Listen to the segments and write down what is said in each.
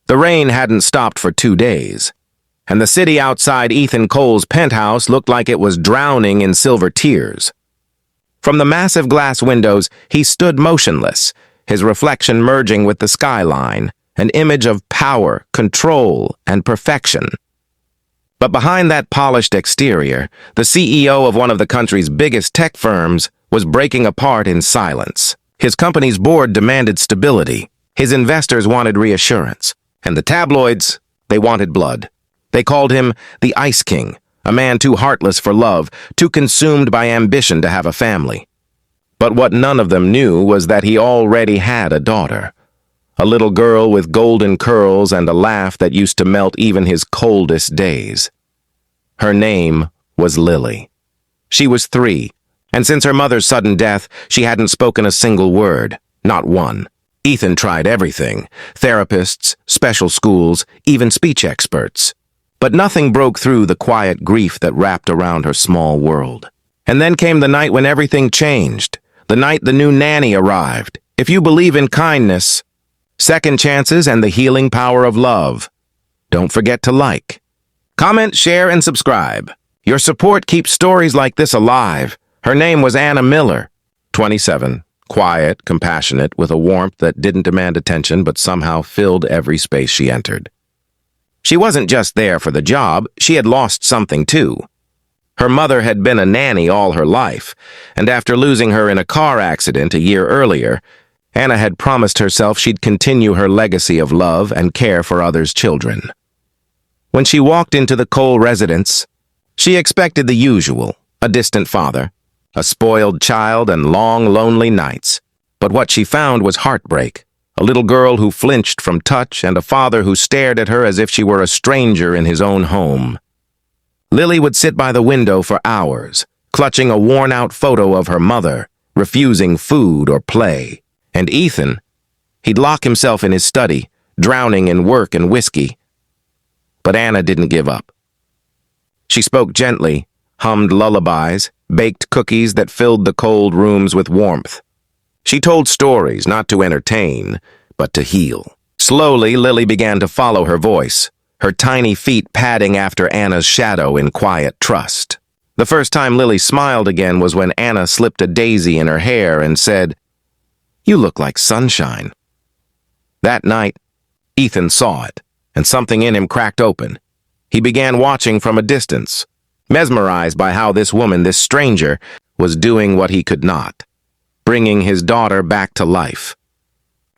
The rain hadn't stopped for 2 days, and the city outside Ethan Cole's penthouse looked like it was drowning in silver tears. From the massive glass windows, he stood motionless, his reflection merging with the skyline, an image of power, control, and perfection. But behind that polished exterior, the CEO of one of the country's biggest tech firms was breaking apart in silence. His company's board demanded stability, his investors wanted reassurance, and the tabloids, they wanted blood. They called him the Ice King, a man too heartless for love, too consumed by ambition to have a family. But what none of them knew was that he already had a daughter. A little girl with golden curls and a laugh that used to melt even his coldest days. Her name was Lily. She was 3, and since her mother's sudden death, she hadn't spoken a single word, not one. Ethan tried everything, therapists, special schools, even speech experts. But nothing broke through the quiet grief that wrapped around her small world. And then came the night when everything changed, the night the new nanny arrived. If you believe in kindness, second chances, and the healing power of love, don't forget to like, comment, share, and subscribe. Your support keeps stories like this alive. Her name was Anna Miller, 27, quiet, compassionate, with a warmth that didn't demand attention but somehow filled every space she entered. She wasn't just there for the job, she had lost something too. Her mother had been a nanny all her life, and after losing her in a car accident a year earlier, Anna had promised herself she'd continue her legacy of love and care for others' children. When she walked into the Cole residence, she expected the usual, a distant father, a spoiled child, and long, lonely nights. But what she found was heartbreak. A little girl who flinched from touch and a father who stared at her as if she were a stranger in his own home. Lily would sit by the window for hours, clutching a worn-out photo of her mother, refusing food or play. And Ethan, he'd lock himself in his study, drowning in work and whiskey. But Anna didn't give up. She spoke gently, hummed lullabies, baked cookies that filled the cold rooms with warmth. She told stories not to entertain, but to heal. Slowly, Lily began to follow her voice, her tiny feet padding after Anna's shadow in quiet trust. The first time Lily smiled again was when Anna slipped a daisy in her hair and said, "You look like sunshine." That night, Ethan saw it, and something in him cracked open. He began watching from a distance, mesmerized by how this woman, this stranger, was doing what he could not, bringing his daughter back to life.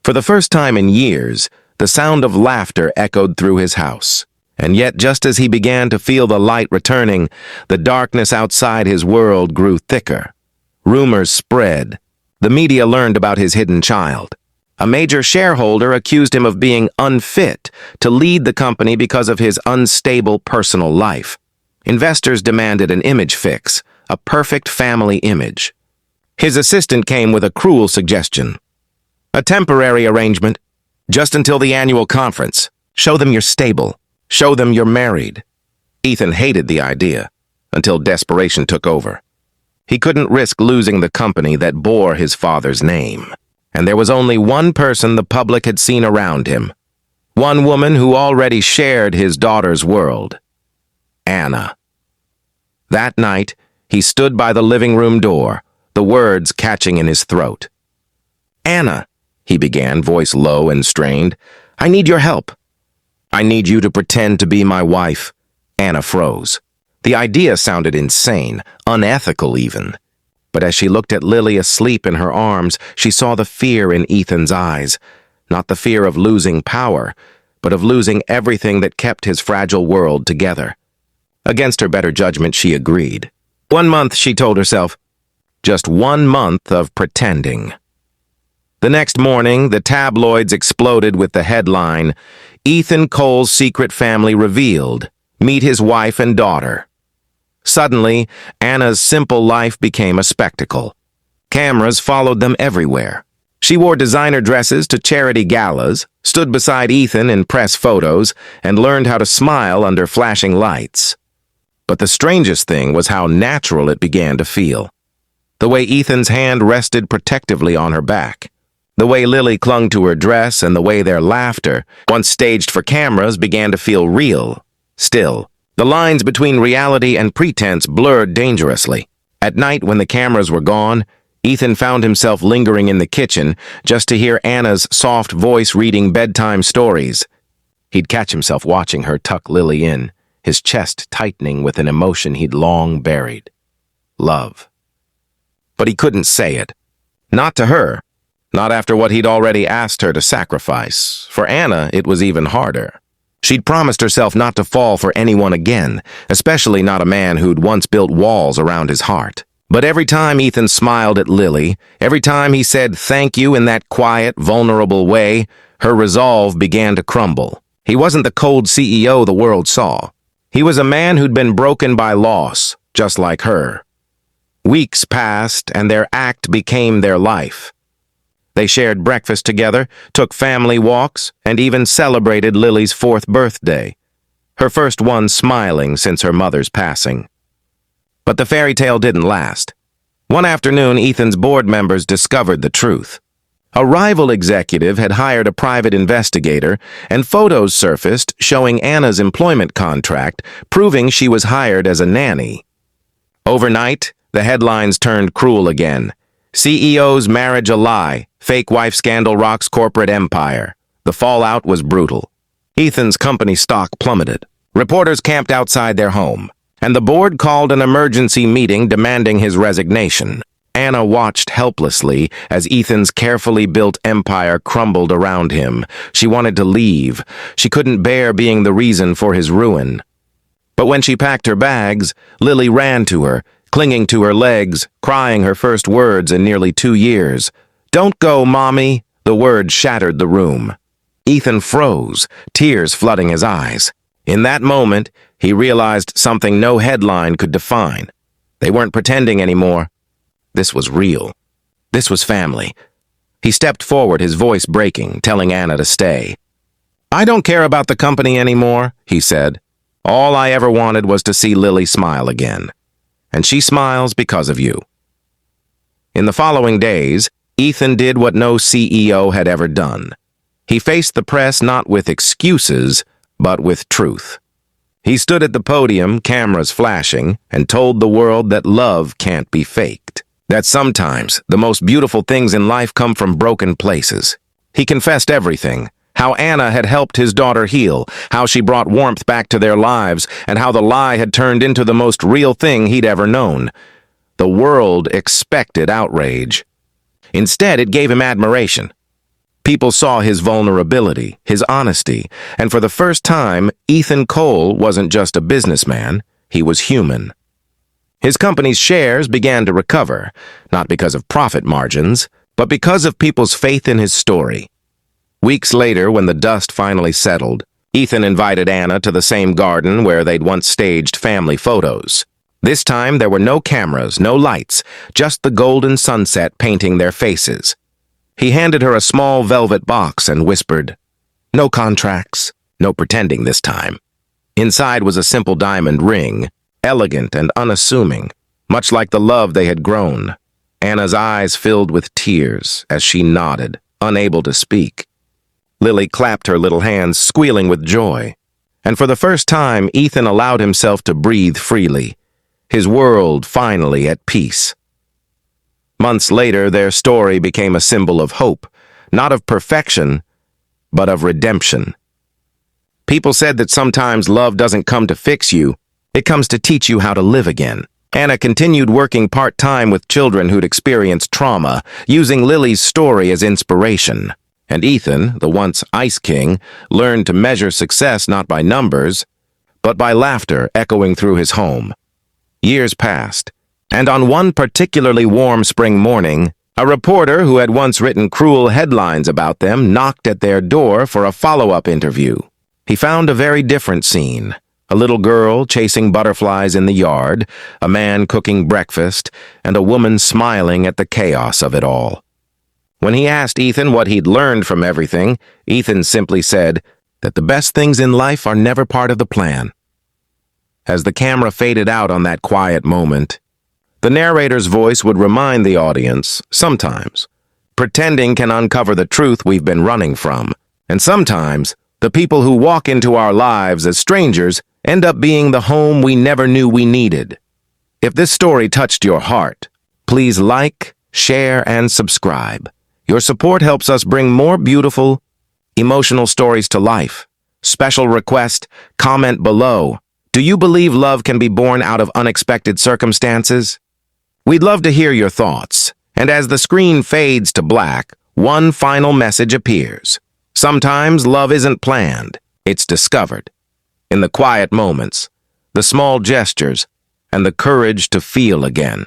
For the first time in years, the sound of laughter echoed through his house. And yet, just as he began to feel the light returning, the darkness outside his world grew thicker. Rumors spread. The media learned about his hidden child. A major shareholder accused him of being unfit to lead the company because of his unstable personal life. Investors demanded an image fix, a perfect family image. His assistant came with a cruel suggestion. A temporary arrangement, just until the annual conference. Show them you're stable. Show them you're married. Ethan hated the idea, until desperation took over. He couldn't risk losing the company that bore his father's name. And there was only one person the public had seen around him. One woman who already shared his daughter's world. Anna. That night, he stood by the living room door, the words catching in his throat. "Anna," he began, voice low and strained, "I need your help." "I need you to pretend to be my wife." Anna froze. The idea sounded insane, unethical even. But as she looked at Lily asleep in her arms, she saw the fear in Ethan's eyes. Not the fear of losing power, but of losing everything that kept his fragile world together. Against her better judgment, she agreed. 1 month, she told herself. Just 1 month of pretending. The next morning, the tabloids exploded with the headline, "Ethan Cole's secret family revealed. Meet his wife and daughter." Suddenly, Anna's simple life became a spectacle. Cameras followed them everywhere. She wore designer dresses to charity galas, stood beside Ethan in press photos, and learned how to smile under flashing lights. But the strangest thing was how natural it began to feel. The way Ethan's hand rested protectively on her back. The way Lily clung to her dress and the way their laughter, once staged for cameras, began to feel real. Still, the lines between reality and pretense blurred dangerously. At night, when the cameras were gone, Ethan found himself lingering in the kitchen just to hear Anna's soft voice reading bedtime stories. He'd catch himself watching her tuck Lily in, his chest tightening with an emotion he'd long buried. Love. But he couldn't say it. Not to her. Not after what he'd already asked her to sacrifice. For Anna, it was even harder. She'd promised herself not to fall for anyone again, especially not a man who'd once built walls around his heart. But every time Ethan smiled at Lily, every time he said thank you in that quiet, vulnerable way, her resolve began to crumble. He wasn't the cold CEO the world saw. He was a man who'd been broken by loss, just like her. Weeks passed, and their act became their life. They shared breakfast together, took family walks, and even celebrated Lily's 4th birthday, her first one smiling since her mother's passing. But the fairy tale didn't last. One afternoon, Ethan's board members discovered the truth. A rival executive had hired a private investigator, and photos surfaced showing Anna's employment contract, proving she was hired as a nanny. Overnight, the headlines turned cruel again. CEO's marriage a lie, fake wife scandal rocks corporate empire. The fallout was brutal. Ethan's company stock plummeted. Reporters camped outside their home, and the board called an emergency meeting demanding his resignation. Anna watched helplessly as Ethan's carefully built empire crumbled around him. She wanted to leave. She couldn't bear being the reason for his ruin. But when she packed her bags, Lily ran to her, clinging to her legs, crying her first words in nearly 2 years. "Don't go, Mommy." The words shattered the room. Ethan froze, tears flooding his eyes. In that moment, he realized something no headline could define. They weren't pretending anymore. This was real. This was family. He stepped forward, his voice breaking, telling Anna to stay. "I don't care about the company anymore," he said. "All I ever wanted was to see Lily smile again. And she smiles because of you." In the following days, Ethan did what no CEO had ever done. He faced the press not with excuses, but with truth. He stood at the podium, cameras flashing, and told the world that love can't be faked. That sometimes the most beautiful things in life come from broken places. He confessed everything. How Anna had helped his daughter heal, how she brought warmth back to their lives, and how the lie had turned into the most real thing he'd ever known. The world expected outrage. Instead, it gave him admiration. People saw his vulnerability, his honesty, and for the first time, Ethan Cole wasn't just a businessman, he was human. His company's shares began to recover, not because of profit margins, but because of people's faith in his story. Weeks later, when the dust finally settled, Ethan invited Anna to the same garden where they'd once staged family photos. This time, there were no cameras, no lights, just the golden sunset painting their faces. He handed her a small velvet box and whispered, "No contracts, no pretending this time." Inside was a simple diamond ring, elegant and unassuming, much like the love they had grown. Anna's eyes filled with tears as she nodded, unable to speak. Lily clapped her little hands, squealing with joy. And for the first time, Ethan allowed himself to breathe freely, his world finally at peace. Months later, their story became a symbol of hope, not of perfection, but of redemption. People said that sometimes love doesn't come to fix you, it comes to teach you how to live again. Anna continued working part-time with children who'd experienced trauma, using Lily's story as inspiration. And Ethan, the once Ice King, learned to measure success not by numbers, but by laughter echoing through his home. Years passed, and on one particularly warm spring morning, a reporter who had once written cruel headlines about them knocked at their door for a follow-up interview. He found a very different scene. A little girl chasing butterflies in the yard, a man cooking breakfast, and a woman smiling at the chaos of it all. When he asked Ethan what he'd learned from everything, Ethan simply said that the best things in life are never part of the plan. As the camera faded out on that quiet moment, the narrator's voice would remind the audience, sometimes, pretending can uncover the truth we've been running from. And sometimes, the people who walk into our lives as strangers end up being the home we never knew we needed. If this story touched your heart, please like, share, and subscribe. Your support helps us bring more beautiful, emotional stories to life. Special request, comment below. Do you believe love can be born out of unexpected circumstances? We'd love to hear your thoughts. And as the screen fades to black, one final message appears. Sometimes love isn't planned, it's discovered. In the quiet moments, the small gestures, and the courage to feel again.